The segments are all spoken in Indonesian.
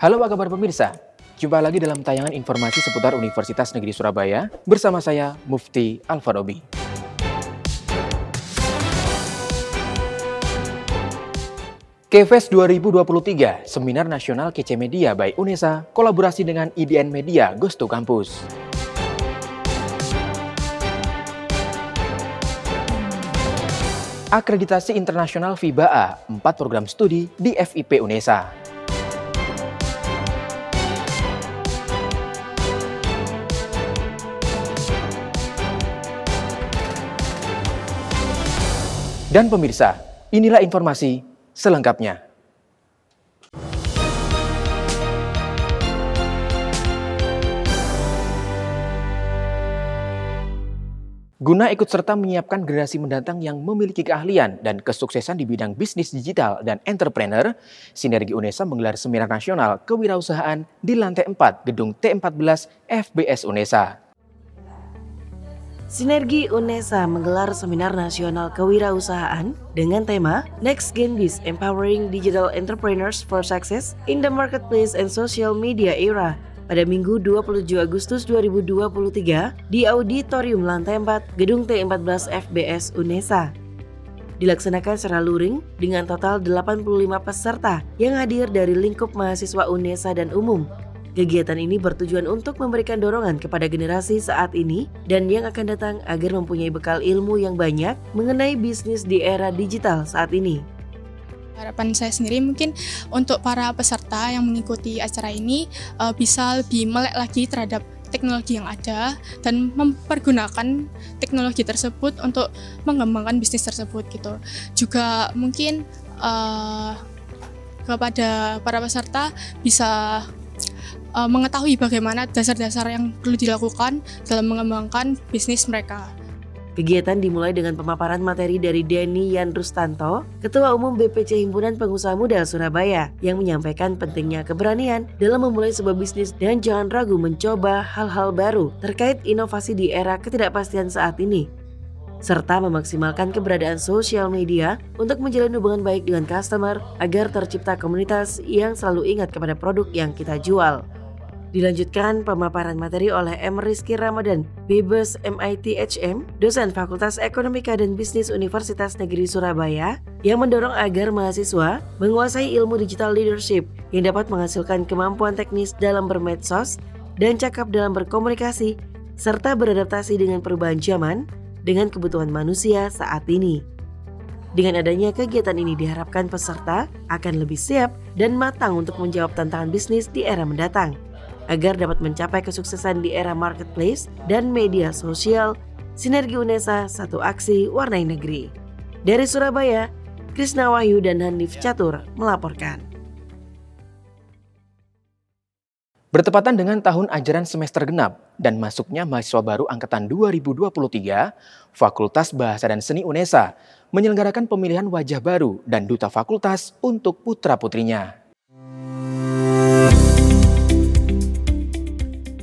Halo, apa kabar pemirsa? Jumpa lagi dalam tayangan informasi seputar Universitas Negeri Surabaya bersama saya, Mufti Alfarobi. KFest 2023, Seminar Nasional Kece Media by UNESA, kolaborasi dengan IDN Media Goes to Campus. Akreditasi internasional FIBA-A, 4 program studi di FIP UNESA. Dan pemirsa, inilah informasi selengkapnya. Guna ikut serta menyiapkan generasi mendatang yang memiliki keahlian dan kesuksesan di bidang bisnis digital dan entrepreneur, Sinergi UNESA menggelar Seminar Nasional Kewirausahaan di lantai 4 Gedung T14 FBS UNESA. Sinergi UNESA menggelar Seminar Nasional Kewirausahaan dengan tema Next Gen Biz Empowering Digital Entrepreneurs for Success in the Marketplace and Social Media Era pada Minggu 27 Agustus 2023 di Auditorium Lantai 4 Gedung T14 FBS UNESA. Dilaksanakan secara luring dengan total 85 peserta yang hadir dari lingkup mahasiswa UNESA dan umum. Kegiatan ini bertujuan untuk memberikan dorongan kepada generasi saat ini dan yang akan datang agar mempunyai bekal ilmu yang banyak mengenai bisnis di era digital saat ini. Harapan saya sendiri mungkin untuk para peserta yang mengikuti acara ini bisa lebih melek lagi terhadap teknologi yang ada dan mempergunakan teknologi tersebut untuk mengembangkan bisnis tersebut gitu. Juga mungkin kepada para peserta bisa mengetahui bagaimana dasar-dasar yang perlu dilakukan dalam mengembangkan bisnis mereka. Kegiatan dimulai dengan pemaparan materi dari Denny Yan Rustanto, Ketua Umum BPC Himpunan Pengusaha Muda Surabaya, yang menyampaikan pentingnya keberanian dalam memulai sebuah bisnis dan jangan ragu mencoba hal-hal baru terkait inovasi di era ketidakpastian saat ini, serta memaksimalkan keberadaan sosial media untuk menjalin hubungan baik dengan customer agar tercipta komunitas yang selalu ingat kepada produk yang kita jual. Dilanjutkan pemaparan materi oleh M. Rizky Ramadan, Bebes MITHM, dosen Fakultas Ekonomika dan Bisnis Universitas Negeri Surabaya, yang mendorong agar mahasiswa menguasai ilmu digital leadership yang dapat menghasilkan kemampuan teknis dalam bermedsos dan cakap dalam berkomunikasi, serta beradaptasi dengan perubahan zaman dengan kebutuhan manusia saat ini. Dengan adanya kegiatan ini diharapkan peserta akan lebih siap dan matang untuk menjawab tantangan bisnis di era mendatang, agar dapat mencapai kesuksesan di era marketplace dan media sosial. Sinergi UNESA, satu aksi warnai negeri. Dari Surabaya, Krisna Wahyu dan Hanif Catur melaporkan. Bertepatan dengan tahun ajaran semester genap dan masuknya mahasiswa baru angkatan 2023, Fakultas Bahasa dan Seni UNESA menyelenggarakan pemilihan wajah baru dan duta fakultas untuk putra-putrinya.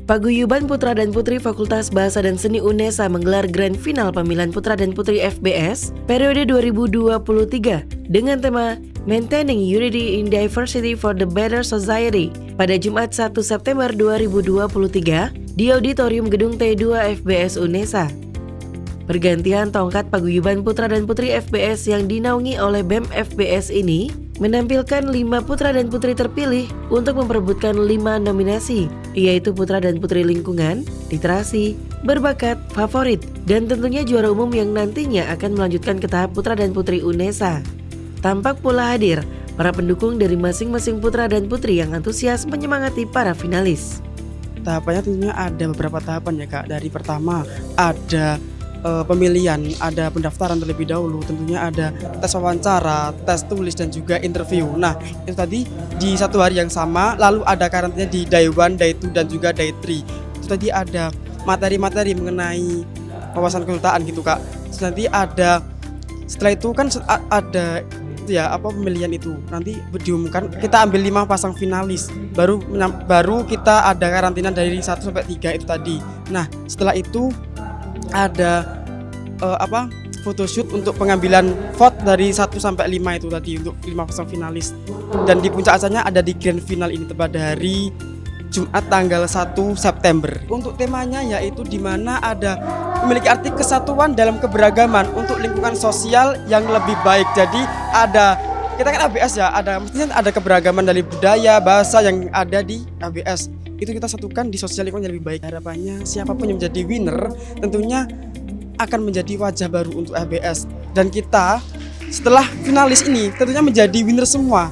Paguyuban Putra dan Putri Fakultas Bahasa dan Seni UNESA menggelar Grand Final Pemilihan Putra dan Putri FBS periode 2023 dengan tema Maintaining Unity in Diversity for the Better Society pada Jumat 1 September 2023 di Auditorium Gedung T2 FBS UNESA. Pergantian tongkat Paguyuban Putra dan Putri FBS yang dinaungi oleh BEM FBS ini menampilkan 5 putra dan putri terpilih untuk memperebutkan 5 nominasi, yaitu Putra dan Putri Lingkungan, Literasi, Berbakat, Favorit, dan tentunya juara umum yang nantinya akan melanjutkan ke tahap Putra dan Putri UNESA. Tampak pula hadir para pendukung dari masing-masing putra dan putri yang antusias menyemangati para finalis. Tahapannya tentunya ada beberapa tahapan ya Kak. Dari pertama ada pemilihan, ada pendaftaran terlebih dahulu, tentunya ada tes wawancara, tes tulis dan juga interview. Nah, itu tadi di satu hari yang sama, lalu ada karantina di Day 1, Day 2 dan juga Day 3. Itu tadi ada materi-materi mengenai wawasan kedutaan gitu Kak. Terus nanti ada, setelah itu kan ada ya pemilihan itu. Nanti diumumkan kita ambil 5 pasang finalis. Baru kita ada karantina dari 1 sampai 3 itu tadi. Nah, setelah itu ada photoshoot untuk pengambilan vote dari 1 sampai 5 itu tadi untuk 5 pasang finalis. Dan di puncak acaranya ada di grand final ini tepat hari Jumat tanggal 1 September. Untuk temanya yaitu di mana ada memiliki arti kesatuan dalam keberagaman untuk lingkungan sosial yang lebih baik. Jadi ada, kita kan ABS ya, mestinya ada keberagaman dari budaya, bahasa yang ada di ABS. Itu kita satukan di sosial lingkungan yang lebih baik. Harapannya siapapun yang menjadi winner tentunya akan menjadi wajah baru untuk ABS. Dan kita setelah finalis ini tentunya menjadi winner semua.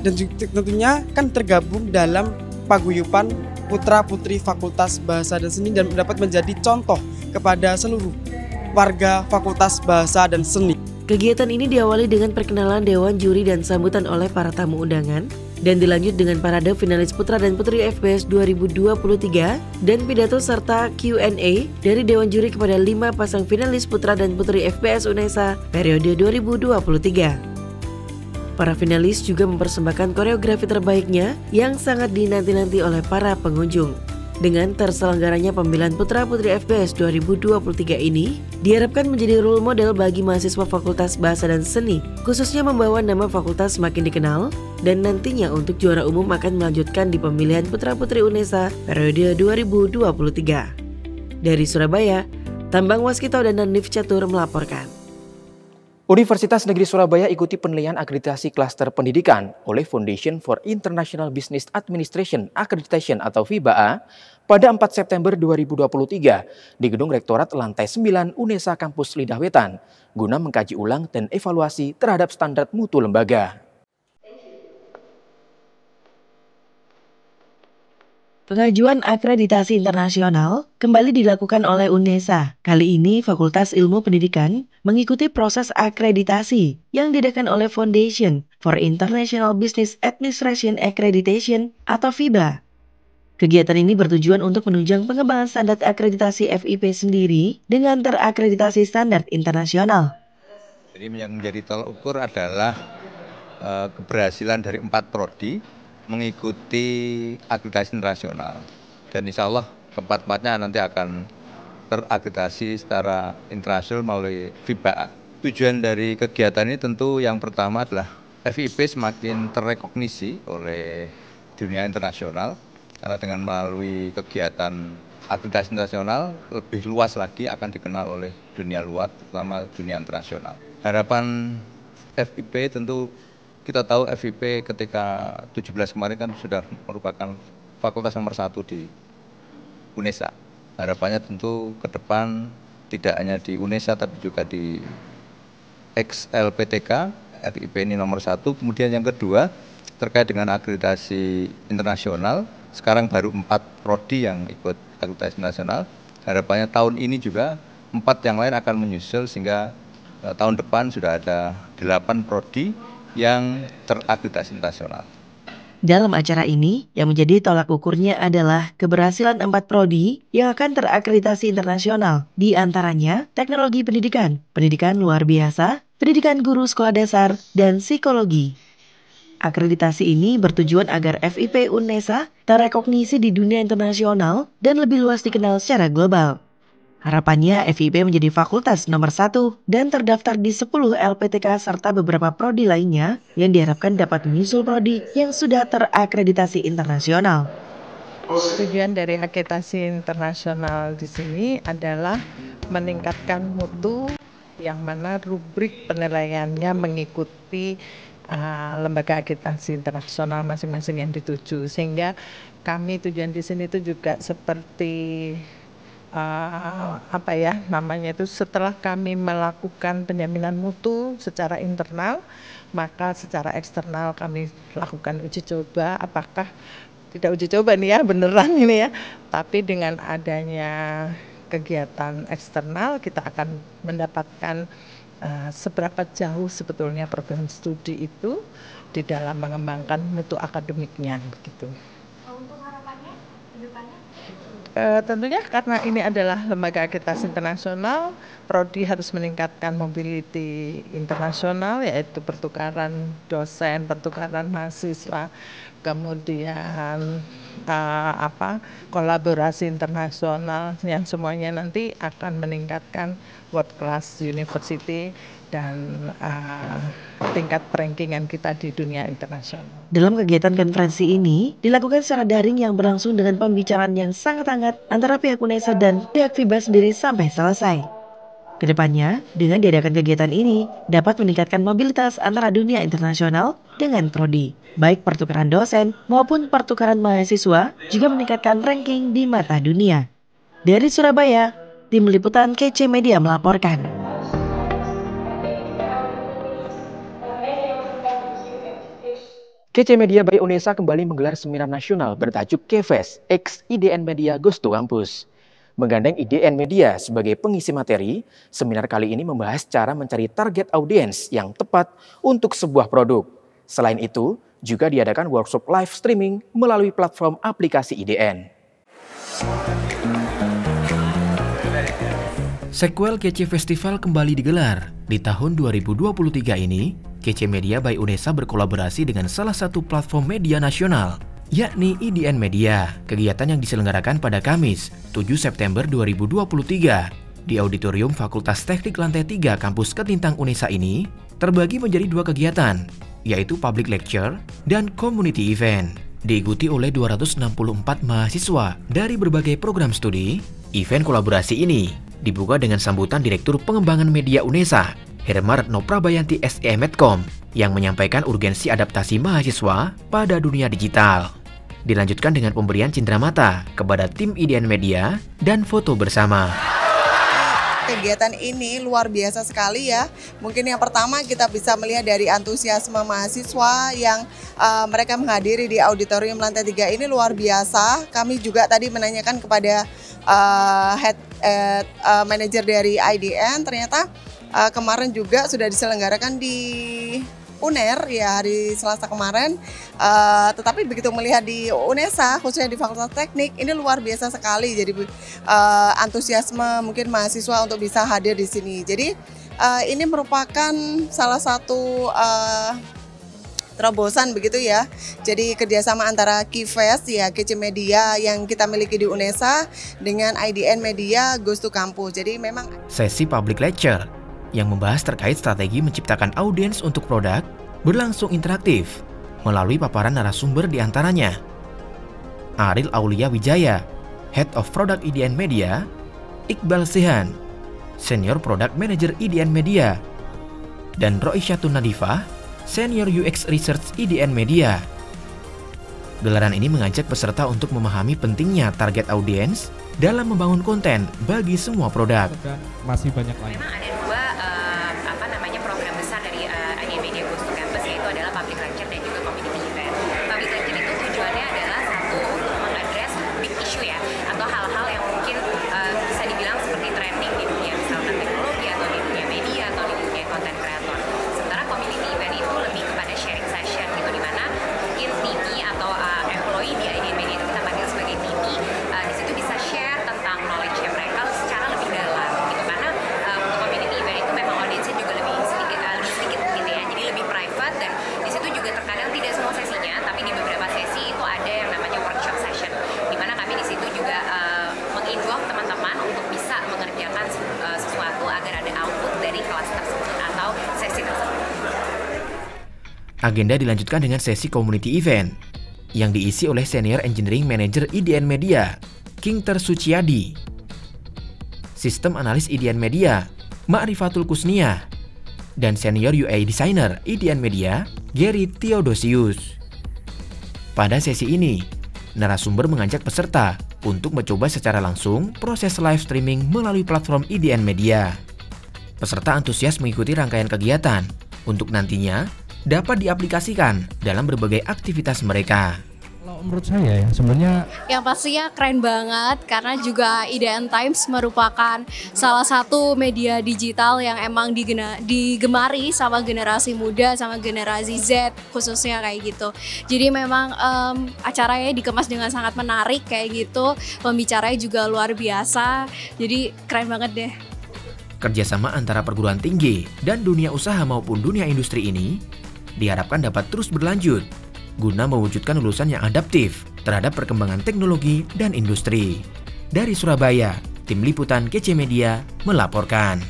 Dan tentunya kan tergabung dalam paguyuban putra-putri Fakultas Bahasa dan Seni dan dapat menjadi contoh kepada seluruh warga Fakultas Bahasa dan Seni. Kegiatan ini diawali dengan perkenalan dewan juri dan sambutan oleh para tamu undangan dan dilanjut dengan parade finalis putra dan putri FBS 2023 dan pidato serta Q&A dari dewan juri kepada 5 pasang finalis putra dan putri FBS UNESA periode 2023. Para finalis juga mempersembahkan koreografi terbaiknya yang sangat dinanti-nanti oleh para pengunjung. Dengan terselenggaranya pemilihan putra-putri FBS 2023 ini, diharapkan menjadi role model bagi mahasiswa Fakultas Bahasa dan Seni, khususnya membawa nama fakultas semakin dikenal, dan nantinya untuk juara umum akan melanjutkan di pemilihan putra-putri UNESA periode 2023. Dari Surabaya, Tambang Waskito dan Nanif Catur melaporkan. Universitas Negeri Surabaya ikuti penilaian akreditasi klaster pendidikan oleh Foundation for International Business Administration Accreditation atau FIBA pada 4 September 2023 di Gedung Rektorat Lantai 9 UNESA Kampus Lidah Wetan guna mengkaji ulang dan evaluasi terhadap standar mutu lembaga. Pengajuan akreditasi internasional kembali dilakukan oleh UNESA. Kali ini Fakultas Ilmu Pendidikan mengikuti proses akreditasi yang diadakan oleh Foundation for International Business Administration Accreditation atau FIBA. Kegiatan ini bertujuan untuk menunjang pengembangan standar akreditasi FIP sendiri dengan terakreditasi standar internasional. Jadi yang menjadi tolak ukur adalah keberhasilan dari 4 prodi mengikuti akreditasi internasional, dan insya Allah keempat-empatnya nanti akan terakreditasi secara internasional melalui FIBA. Tujuan dari kegiatan ini tentu yang pertama adalah FIP semakin terrekognisi oleh dunia internasional, karena dengan melalui kegiatan akreditasi internasional lebih luas lagi akan dikenal oleh dunia luar, terutama dunia internasional. Harapan FIP tentu, kita tahu FIP ketika 17 kemarin kan sudah merupakan fakultas nomor 1 di UNESA. Harapannya tentu ke depan tidak hanya di UNESA tapi juga di XLPTK, FIP ini nomor 1. Kemudian yang kedua terkait dengan akreditasi internasional, sekarang baru 4 prodi yang ikut akreditasi internasional. Harapannya tahun ini juga 4 yang lain akan menyusul sehingga tahun depan sudah ada 8 prodi yang terakreditasi internasional. Dalam acara ini, yang menjadi tolak ukurnya adalah keberhasilan 4 prodi yang akan terakreditasi internasional, di antaranya teknologi pendidikan, pendidikan luar biasa, pendidikan guru sekolah dasar, dan psikologi. Akreditasi ini bertujuan agar FIP UNESA terrekognisi di dunia internasional dan lebih luas dikenal secara global. Harapannya FIP menjadi fakultas nomor 1 dan terdaftar di 10 LPTK serta beberapa prodi lainnya yang diharapkan dapat menyusul prodi yang sudah terakreditasi internasional. Tujuan dari akreditasi internasional di sini adalah meningkatkan mutu yang mana rubrik penilaiannya mengikuti lembaga akreditasi internasional masing-masing yang dituju, sehingga kami tujuan di sini itu juga seperti setelah kami melakukan penjaminan mutu secara internal, maka secara eksternal kami lakukan uji coba. Apakah tidak uji coba nih ya, beneran ini ya, tapi dengan adanya kegiatan eksternal kita akan mendapatkan seberapa jauh sebetulnya program studi itu di dalam mengembangkan mutu akademiknya begitu. Untuk harapannya? Tentunya karena ini adalah lembaga akreditasi internasional, Prodi harus meningkatkan mobility internasional, yaitu pertukaran dosen, pertukaran mahasiswa, kemudian kolaborasi internasional yang semuanya nanti akan meningkatkan world class university dan tingkat rankingan kita di dunia internasional. Dalam kegiatan konferensi ini dilakukan secara daring yang berlangsung dengan pembicaraan yang sangat hangat antara pihak UNESA dan pihak FIBA sendiri sampai selesai. Kedepannya, dengan diadakan kegiatan ini dapat meningkatkan mobilitas antara dunia internasional dengan prodi. Baik pertukaran dosen maupun pertukaran mahasiswa juga meningkatkan ranking di mata dunia. Dari Surabaya, Tim Liputan KC Media melaporkan. KC Media by UNESA kembali menggelar seminar nasional bertajuk KFest X IDN Media Goes to Campus. Menggandeng IDN Media sebagai pengisi materi, seminar kali ini membahas cara mencari target audiens yang tepat untuk sebuah produk. Selain itu, juga diadakan workshop live streaming melalui platform aplikasi IDN. Sequel KC Festival kembali digelar. Di tahun 2023 ini, KC Media by UNESA berkolaborasi dengan salah satu platform media nasional, yakni IDN Media. Kegiatan yang diselenggarakan pada Kamis, 7 September 2023, di Auditorium Fakultas Teknik Lantai 3 Kampus Ketintang UNESA ini, terbagi menjadi dua kegiatan, yaitu Public Lecture dan Community Event. Diikuti oleh 264 mahasiswa dari berbagai program studi, event kolaborasi ini dibuka dengan sambutan Direktur Pengembangan Media UNESA, Herma Retno Prabayanti SE Medcom, yang menyampaikan urgensi adaptasi mahasiswa pada dunia digital. Dilanjutkan dengan pemberian cindramata kepada tim IDN Media dan foto bersama. Kegiatan ini luar biasa sekali ya. Mungkin yang pertama kita bisa melihat dari antusiasme mahasiswa yang mereka menghadiri di auditorium lantai 3 ini luar biasa. Kami juga tadi menanyakan kepada head manager dari IDN, ternyata kemarin juga sudah diselenggarakan di UNER ya hari Selasa kemarin, tetapi begitu melihat di UNESA khususnya di Fakultas Teknik ini luar biasa sekali. Jadi antusiasme mungkin mahasiswa untuk bisa hadir di sini. Jadi ini merupakan salah satu terobosan begitu ya. Jadi kerjasama antara KFest ya KC Media yang kita miliki di UNESA dengan IDN Media Goes to Campus. Jadi memang sesi public lecture yang membahas terkait strategi menciptakan audiens untuk produk berlangsung interaktif melalui paparan narasumber diantaranya Aril Aulia Wijaya, Head of Product IDN Media, Iqbal Sehan, Senior Product Manager IDN Media, dan Roisyatun Nadifah, Senior UX Research IDN Media. Gelaran ini mengajak peserta untuk memahami pentingnya target audiens dalam membangun konten bagi semua produk. Masih banyak lagi. Memang ada dua program besar dari IDN Media Goes to Campus, yaitu adalah public lecture dan juga community event. Public lecture itu tujuannya adalah satu untuk mengadres big issue ya, atau hal-hal yang mungkin bisa dibilang seperti trending di dunia misalkan teknologi atau di dunia media atau di dunia content creator. Sementara community event itu lebih kepada sharing session gitu, dimana mungkin Timi atau employee di IDN Media itu kita panggil sebagai Timi, di situ bisa share tentang knowledge-nya mereka secara lebih dalam gitu, karena untuk community event itu memang audiensnya juga lebih sedikit gitu ya, jadi lebih private, dan di situ juga terkadang tidak semua sesinya, tapi di beberapa sesi itu ada yang namanya workshop session, dimana kami di situ juga menginvolve teman-teman untuk bisa mengerjakan sesuatu agar ada output dari kelas tersebut atau sesi tersebut. Agenda dilanjutkan dengan sesi community event yang diisi oleh Senior Engineering Manager IDN Media, King Tersuciadi, Sistem Analis IDN Media, Ma'rifatul Kusnia, dan Senior UI Designer IDN Media, Gary Theodosius. Pada sesi ini, narasumber mengajak peserta untuk mencoba secara langsung proses live streaming melalui platform IDN Media. Peserta antusias mengikuti rangkaian kegiatan untuk nantinya dapat diaplikasikan dalam berbagai aktivitas mereka. Kalau Menurut saya ya sebenarnya yang pastinya keren banget karena juga IDN Times merupakan salah satu media digital yang emang digemari sama generasi muda sama generasi Z khususnya kayak gitu. Jadi memang acaranya dikemas dengan sangat menarik kayak gitu, pembicaranya juga luar biasa, jadi keren banget deh. Kerjasama antara perguruan tinggi dan dunia usaha maupun dunia industri ini diharapkan dapat terus berlanjut guna mewujudkan lulusan yang adaptif terhadap perkembangan teknologi dan industri. Dari Surabaya, Tim Liputan KC Media melaporkan.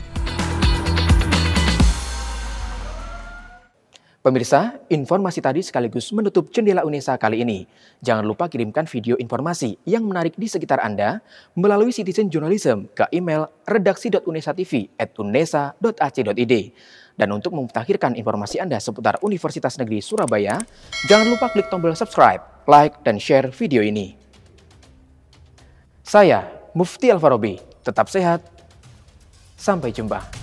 Pemirsa, informasi tadi sekaligus menutup Jendela UNESA kali ini. Jangan lupa kirimkan video informasi yang menarik di sekitar Anda melalui Citizen Journalism ke email redaksi.unesatv@unesa.ac.id. Dan untuk memutakhirkan informasi Anda seputar Universitas Negeri Surabaya, jangan lupa klik tombol subscribe, like, dan share video ini. Saya, Mufti Alfarobi, tetap sehat, sampai jumpa.